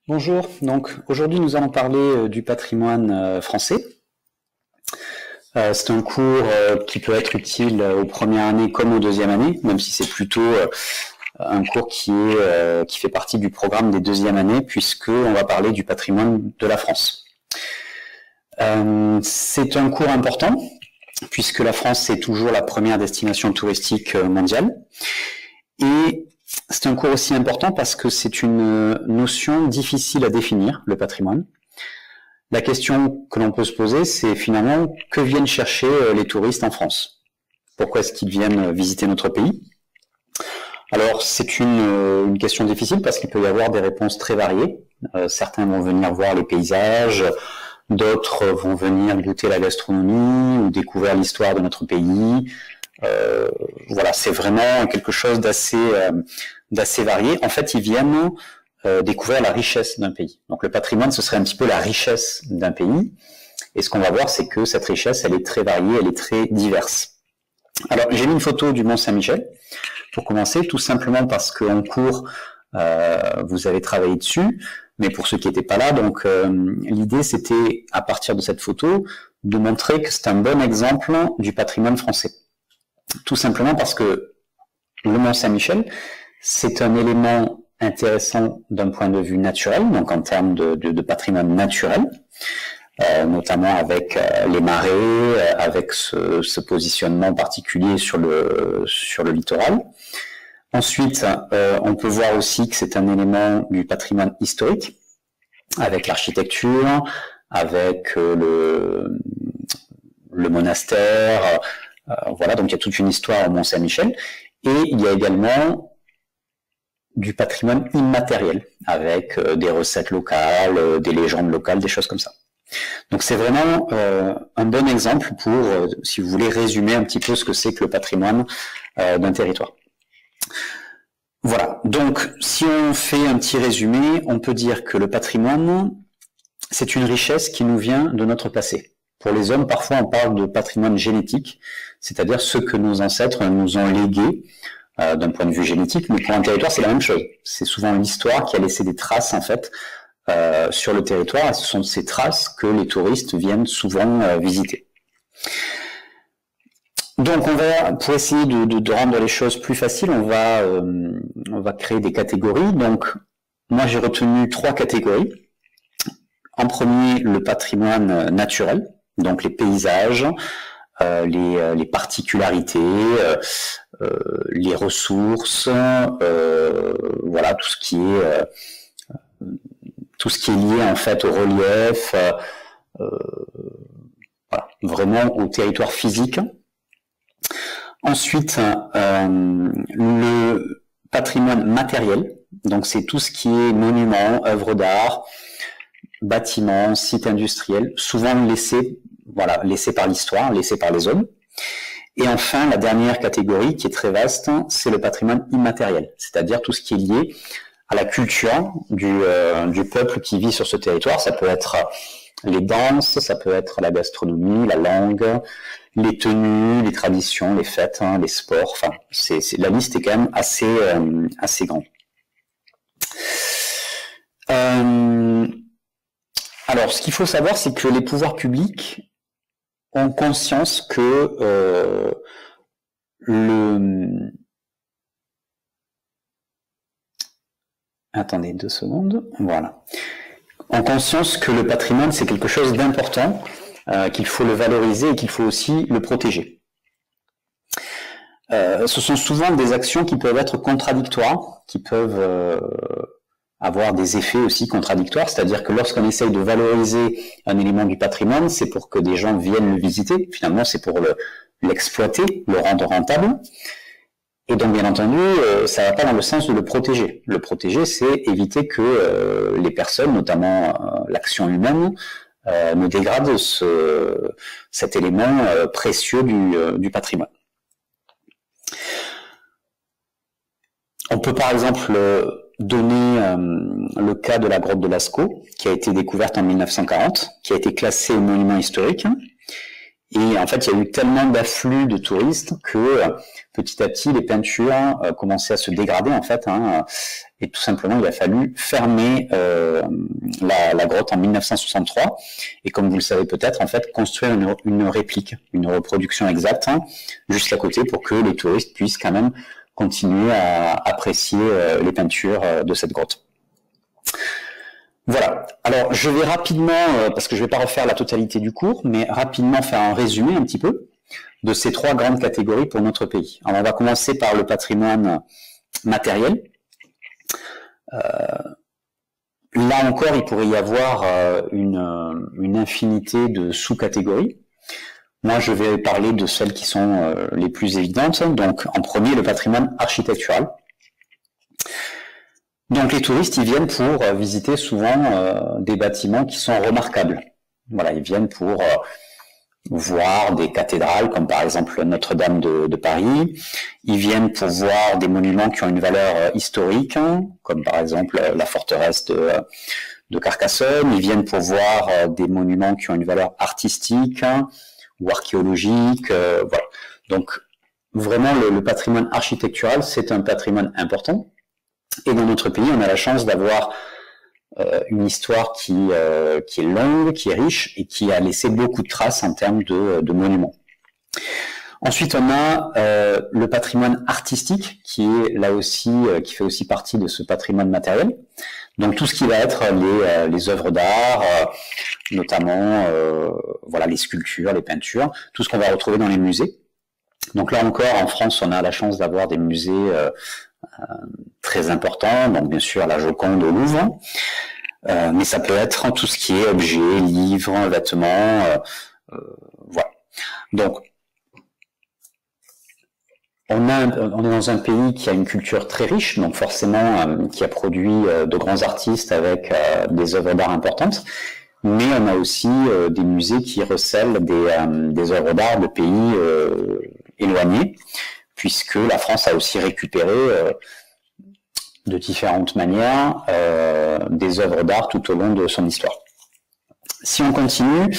Bonjour, donc aujourd'hui nous allons parler du patrimoine français. C'est un cours qui peut être utile aux premières années comme aux deuxièmes années, même si c'est plutôt un cours qui fait partie du programme des deuxièmes années, puisqu'on va parler du patrimoine de la France. C'est un cours important, puisque la France est toujours la première destination touristique mondiale. Et c'est un cours aussi important parce que c'est une notion difficile à définir, le patrimoine. La question que l'on peut se poser, c'est finalement, que viennent chercher les touristes en France? Pourquoi est-ce qu'ils viennent visiter notre pays? Alors, c'est une question difficile parce qu'il peut y avoir des réponses très variées. Certains vont venir voir les paysages, d'autres vont venir goûter la gastronomie ou découvrir l'histoire de notre pays. Voilà, c'est vraiment quelque chose d'assez varié. En fait, ils viennent découvrir la richesse d'un pays. Donc le patrimoine, ce serait un petit peu la richesse d'un pays. Et ce qu'on va voir, c'est que cette richesse, elle est très variée, elle est très diverse. Alors, j'ai mis une photo du Mont-Saint-Michel, pour commencer, tout simplement parce qu'en cours, vous avez travaillé dessus, mais pour ceux qui n'étaient pas là, donc l'idée, c'était, à partir de cette photo, de montrer que c'est un bon exemple du patrimoine français. Tout simplement parce que le Mont-Saint-Michel, c'est un élément intéressant d'un point de vue naturel, donc en termes de patrimoine naturel, notamment avec les marées, avec ce positionnement particulier sur le littoral. Ensuite, on peut voir aussi que c'est un élément du patrimoine historique, avec l'architecture, avec le monastère. Voilà, donc il y a toute une histoire au Mont-Saint-Michel. Et il y a également du patrimoine immatériel, avec des recettes locales, des légendes locales, des choses comme ça. Donc c'est vraiment un bon exemple pour, si vous voulez, résumer un petit peu ce que c'est que le patrimoine d'un territoire. Voilà, donc si on fait un petit résumé, on peut dire que le patrimoine, c'est une richesse qui nous vient de notre passé. Pour les hommes, parfois on parle de patrimoine génétique, c'est-à-dire ce que nos ancêtres nous ont légué d'un point de vue génétique, mais pour un territoire, c'est la même chose. C'est souvent l'histoire qui a laissé des traces, en fait, sur le territoire, et ce sont ces traces que les touristes viennent souvent visiter. Donc, pour essayer de rendre les choses plus faciles, on va créer des catégories. Donc, moi, j'ai retenu 3 catégories. En premier, le patrimoine naturel, donc les paysages, les particularités, les ressources, voilà, tout ce qui est lié en fait au relief, voilà, vraiment au territoire physique. Ensuite, le patrimoine matériel, donc c'est tout ce qui est monuments, œuvres d'art, bâtiments, sites industriels, souvent laissés par l'histoire, laissés par les hommes. Et enfin, la dernière catégorie, qui est très vaste, c'est le patrimoine immatériel, c'est-à-dire tout ce qui est lié à la culture du peuple qui vit sur ce territoire. Ça peut être les danses, ça peut être la gastronomie, la langue, les tenues, les traditions, les fêtes, les sports. Enfin, la liste est quand même assez grande. Alors, ce qu'il faut savoir, c'est que les pouvoirs publics ont conscience que Attendez 2 secondes, voilà. Ont conscience que le patrimoine, c'est quelque chose d'important, qu'il faut le valoriser et qu'il faut aussi le protéger. Ce sont souvent des actions qui peuvent être contradictoires, qui peuvent avoir des effets aussi contradictoires, c'est-à-dire que lorsqu'on essaye de valoriser un élément du patrimoine, c'est pour que des gens viennent le visiter, finalement c'est pour l'exploiter, le rendre rentable, et donc bien entendu, ça ne va pas dans le sens de le protéger. Le protéger, c'est éviter que les personnes, notamment l'action humaine, ne dégradent cet élément précieux du patrimoine. On peut par exemple donner le cas de la grotte de Lascaux, qui a été découverte en 1940, qui a été classée monument historique. Et en fait, il y a eu tellement d'afflux de touristes que petit à petit, les peintures commençaient à se dégrader en fait. Et tout simplement, il a fallu fermer la grotte en 1963. Et comme vous le savez peut-être, en fait, construire une réplique, une reproduction exacte juste à côté pour que les touristes puissent quand même continuer à apprécier les peintures de cette grotte. Voilà. Alors, je vais rapidement, parce que je ne vais pas refaire la totalité du cours, mais rapidement faire un résumé un petit peu de ces trois grandes catégories pour notre pays. Alors, on va commencer par le patrimoine matériel. Là encore, il pourrait y avoir une infinité de sous-catégories. Moi, je vais parler de celles qui sont les plus évidentes. Donc, en premier, le patrimoine architectural. Donc les touristes, ils viennent pour visiter souvent des bâtiments qui sont remarquables. Voilà, ils viennent pour voir des cathédrales, comme par exemple Notre-Dame de Paris. Ils viennent pour voir des monuments qui ont une valeur historique, comme par exemple la forteresse de Carcassonne. Ils viennent pour voir des monuments qui ont une valeur artistique ou archéologique. Voilà. Donc vraiment, le patrimoine architectural, c'est un patrimoine important. Et dans notre pays, on a la chance d'avoir une histoire qui est longue, qui est riche et qui a laissé beaucoup de traces en termes de monuments. Ensuite, on a le patrimoine artistique qui est là aussi, qui fait aussi partie de ce patrimoine matériel. Donc tout ce qui va être les œuvres d'art, notamment voilà les sculptures, les peintures, tout ce qu'on va retrouver dans les musées. Donc là encore, en France, on a la chance d'avoir des musées très important, donc bien sûr la Joconde au Louvre, mais ça peut être tout ce qui est objets, livres, vêtements, voilà. Donc on est dans un pays qui a une culture très riche, donc forcément qui a produit de grands artistes avec des œuvres d'art importantes, mais on a aussi des musées qui recèlent des œuvres d'art de pays éloignés, puisque la France a aussi récupéré de différentes manières des œuvres d'art tout au long de son histoire. Si on continue,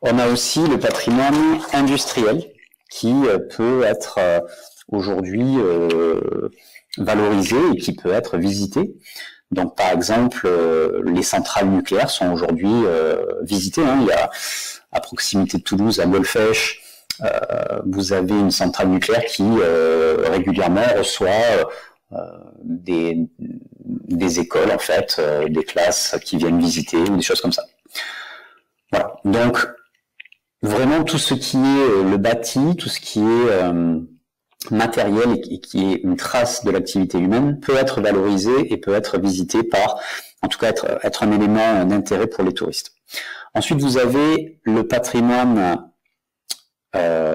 on a aussi le patrimoine industriel qui peut être aujourd'hui valorisé et qui peut être visité. Donc par exemple, les centrales nucléaires sont aujourd'hui visitées. Il y a à proximité de Toulouse, à Golfech, vous avez une centrale nucléaire qui régulièrement reçoit des écoles en fait, des classes qui viennent visiter ou des choses comme ça. Voilà. Donc vraiment tout ce qui est le bâti, tout ce qui est matériel et qui est une trace de l'activité humaine peut être valorisé et peut être visité par, en tout cas être un élément d'intérêt pour les touristes. Ensuite vous avez le patrimoine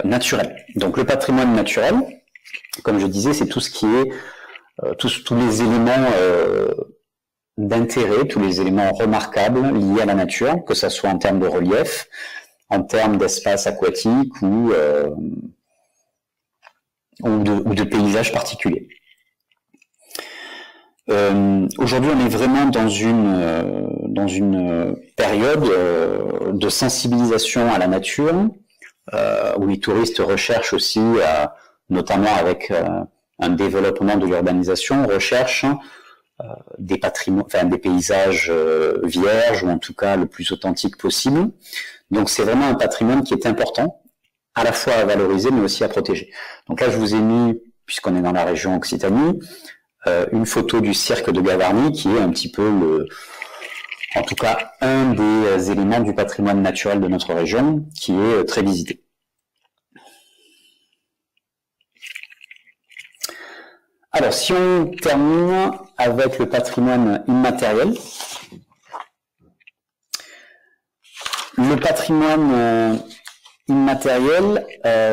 naturel. Donc le patrimoine naturel, comme je disais, c'est tout ce qui est tous les éléments d'intérêt, tous les éléments remarquables liés à la nature, que ce soit en termes de relief, en termes d'espace aquatique ou de paysages particuliers. Aujourd'hui, on est vraiment dans une période de sensibilisation à la nature, où les touristes recherchent aussi, notamment avec un développement de l'urbanisation, recherchent des paysages vierges, ou en tout cas le plus authentique possible. Donc c'est vraiment un patrimoine qui est important, à la fois à valoriser, mais aussi à protéger. Donc là, je vous ai mis, puisqu'on est dans la région Occitanie, une photo du cirque de Gavarnie, qui est un petit peu en tout cas un des éléments du patrimoine naturel de notre région, qui est très visité. Alors, si on termine avec le patrimoine immatériel, le patrimoine immatériel,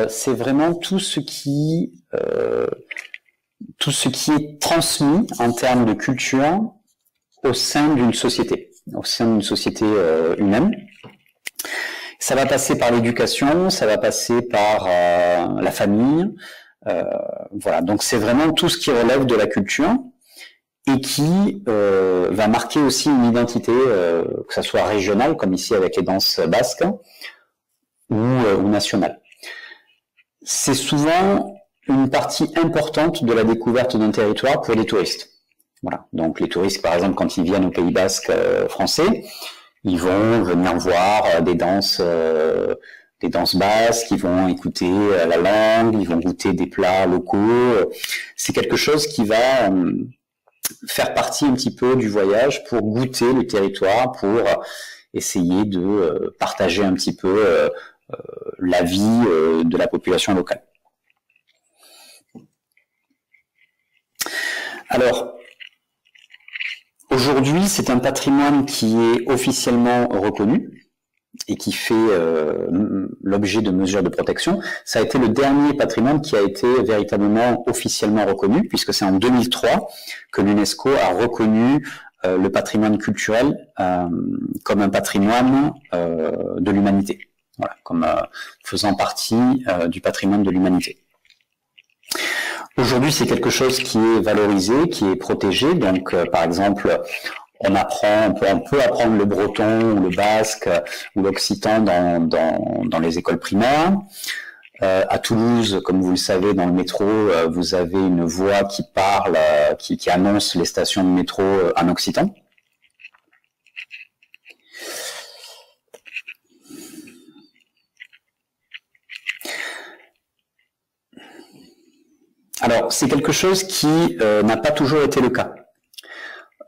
c'est vraiment tout ce qui est transmis en termes de culture au sein d'une société humaine. Ça va passer par l'éducation, ça va passer par la famille. Voilà, donc c'est vraiment tout ce qui relève de la culture et qui va marquer aussi une identité, que ça soit régionale, comme ici avec les danses basques, ou nationale. C'est souvent une partie importante de la découverte d'un territoire pour les touristes. Voilà. Donc les touristes, par exemple, quand ils viennent au Pays Basque français, ils vont venir voir des danses basques, ils vont écouter la langue, ils vont goûter des plats locaux. C'est quelque chose qui va faire partie un petit peu du voyage pour goûter le territoire, pour essayer de partager un petit peu la vie de la population locale. Alors, aujourd'hui, c'est un patrimoine qui est officiellement reconnu et qui fait l'objet de mesures de protection. Ça a été le dernier patrimoine qui a été véritablement officiellement reconnu, puisque c'est en 2003 que l'UNESCO a reconnu le patrimoine culturel comme un patrimoine de l'humanité, voilà, comme faisant partie du patrimoine de l'humanité. Aujourd'hui, c'est quelque chose qui est valorisé, qui est protégé. Donc, par exemple, on peut apprendre le breton ou le basque ou l'occitan dans les écoles primaires. À Toulouse, comme vous le savez, dans le métro, vous avez une voix qui parle, qui annonce les stations de métro en occitan. Alors, c'est quelque chose qui n'a pas toujours été le cas.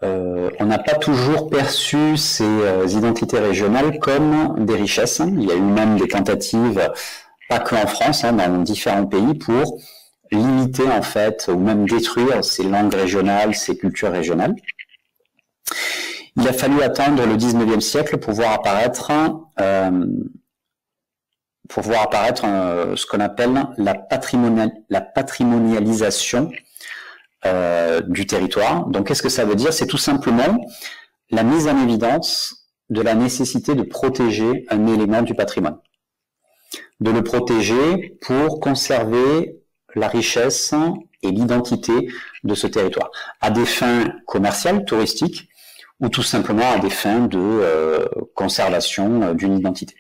On n'a pas toujours perçu ces identités régionales comme des richesses. Il y a eu même des tentatives, pas que en France, dans différents pays, pour limiter en fait, ou même détruire ces langues régionales, ces cultures régionales. Il a fallu attendre le 19e siècle pour voir apparaître ce qu'on appelle la patrimonialisation du territoire. Donc, qu'est-ce que ça veut dire? C'est tout simplement la mise en évidence de la nécessité de protéger un élément du patrimoine. De le protéger pour conserver la richesse et l'identité de ce territoire, à des fins commerciales, touristiques, ou tout simplement à des fins de conservation d'une identité.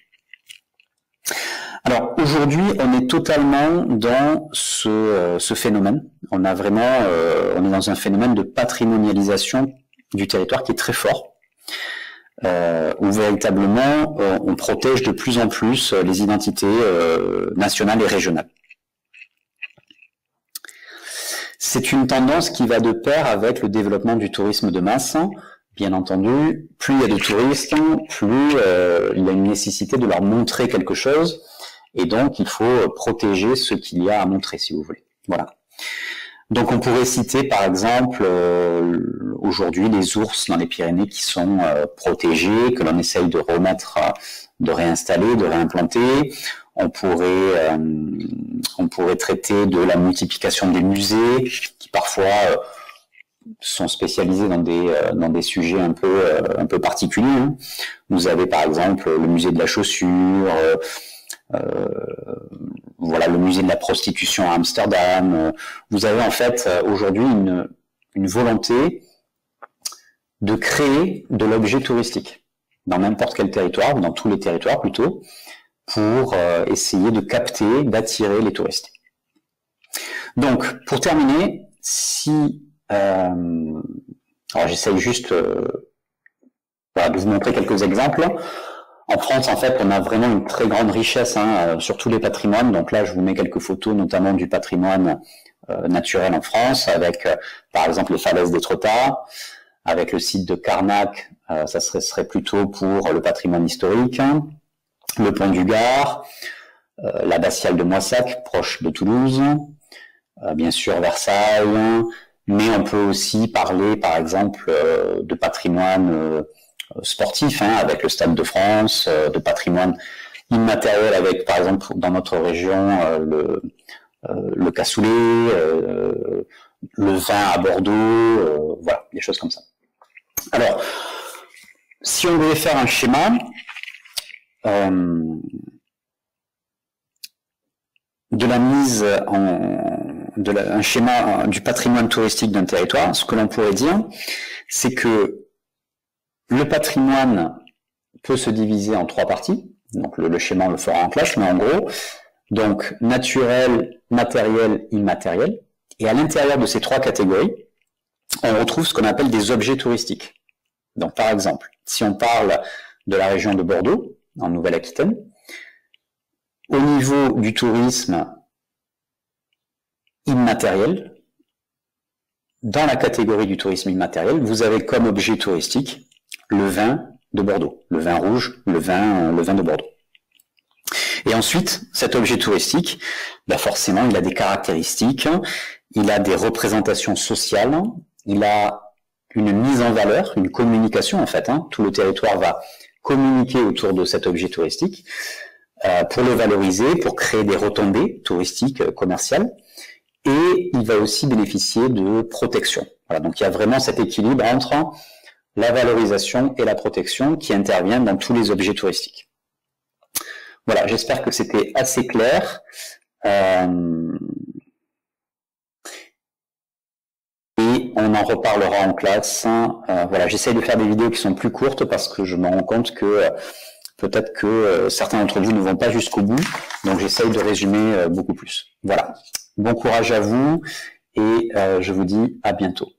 Alors aujourd'hui, on est totalement dans ce phénomène. On est dans un phénomène de patrimonialisation du territoire qui est très fort, où véritablement on protège de plus en plus les identités nationales et régionales. C'est une tendance qui va de pair avec le développement du tourisme de masse. Bien entendu, plus il y a de touristes, plus il y a une nécessité de leur montrer quelque chose. Et donc, il faut protéger ce qu'il y a à montrer, si vous voulez. Voilà. Donc, on pourrait citer, par exemple, aujourd'hui, les ours dans les Pyrénées qui sont protégés, que l'on essaye de remettre, de réinstaller, de réimplanter. On pourrait traiter de la multiplication des musées, qui parfois sont spécialisés dans des sujets un peu particuliers. Vous avez, par exemple, le musée de la chaussure, voilà, le musée de la prostitution à Amsterdam. Vous avez en fait aujourd'hui une volonté de créer de l'objet touristique dans n'importe quel territoire, ou dans tous les territoires plutôt, pour essayer de capter, d'attirer les touristes. Donc, pour terminer, alors j'essaye juste voilà, de vous montrer quelques exemples. En France, en fait, on a vraiment une très grande richesse sur tous les patrimoines. Donc là, je vous mets quelques photos, notamment du patrimoine naturel en France, avec, par exemple, les falaises d'Étretat, avec le site de Carnac, ça serait plutôt pour le patrimoine historique, le pont du Gard, l'abbatiale de Moissac, proche de Toulouse, bien sûr Versailles, mais on peut aussi parler, par exemple, de patrimoine sportif, avec le Stade de France, de patrimoine immatériel avec, par exemple, dans notre région, le cassoulet, le vin à Bordeaux, voilà, des choses comme ça. Alors, si on devait faire un schéma, un schéma du patrimoine touristique d'un territoire, ce que l'on pourrait dire, c'est que le patrimoine peut se diviser en trois parties. Donc le schéma, on le fera en classe, mais en gros, donc naturel, matériel, immatériel. Et à l'intérieur de ces trois catégories, on retrouve ce qu'on appelle des objets touristiques. Donc par exemple, si on parle de la région de Bordeaux, en Nouvelle-Aquitaine, au niveau du tourisme immatériel, dans la catégorie du tourisme immatériel, vous avez comme objet touristique le vin de Bordeaux, le vin rouge, le vin de Bordeaux. Et ensuite, cet objet touristique, forcément, il a des caractéristiques, il a des représentations sociales, il a une mise en valeur, une communication en fait. Tout le territoire va communiquer autour de cet objet touristique pour le valoriser, pour créer des retombées touristiques, commerciales. Et il va aussi bénéficier de protection. Voilà, donc il y a vraiment cet équilibre entre la valorisation et la protection qui interviennent dans tous les objets touristiques. Voilà, j'espère que c'était assez clair. Et on en reparlera en classe. Voilà, j'essaye de faire des vidéos qui sont plus courtes parce que je me rends compte que peut-être que certains d'entre vous ne vont pas jusqu'au bout. Donc j'essaye de résumer beaucoup plus. Voilà. Bon courage à vous et je vous dis à bientôt.